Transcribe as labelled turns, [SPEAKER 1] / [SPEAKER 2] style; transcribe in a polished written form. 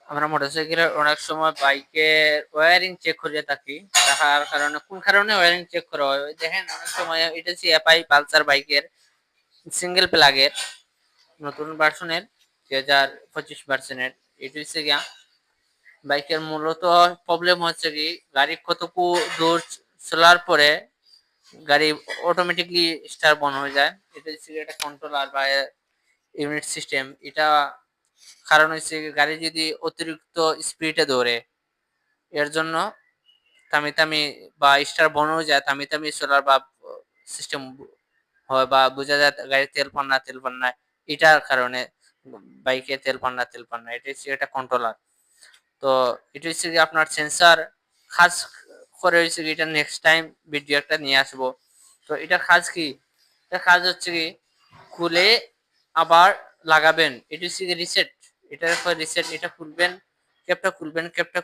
[SPEAKER 1] আমরা মোটরসাইকেলের অনেক সময় বাইকের ওয়্যারিং চেক করে থাকি। দেখার কারণে কোন কারণে ওয়্যারিং চেক করা হয়? ওই দেখেন অনেক সময় এটা হচ্ছে এফআই পালসার বাইকের সিঙ্গেল প্লাগের নতুন ভার্সনের 2025 ভার্সনের। এটা হচ্ছে গিয়া বাইকের মূলত প্রবলেম হচ্ছে কি গাড়ি কতটুকু দূর চলার পরে গাড়ি অটোমেটিকলি স্টার্ট বন্ধ হয়ে যায়। এটা হচ্ছে একটা কন্ট্রোলার বা ইউনিট সিস্টেম। এটা কারণ হচ্ছে গাড়ি যদি অতিরিক্ত স্পিডে দৌড়ে এর জন্য থামি থামি বা স্টার বন্ধ হয়ে যায়, থামি থামি চলার বা সিস্টেম হয় বা বোঝা যায় গাড়ির তেল পান না এটার কারণে বাইকে তেল পান না এটা হচ্ছে একটা কন্ট্রোলার। তো এটা হচ্ছে কি আপনার সেন্সার কাজ করে হচ্ছে কি এটা নেক্সট টাইম ভিডিও একটা নিয়ে আসবো। তো এটার কাজ কি? এটার কাজ হচ্ছে কি খুলে আবার লাগাবেন। এটা হচ্ছে কি রিসেট। এটার পর রিসেট এটা খুলবেন, ক্যাপটা খুলবেন, ক্যাপটা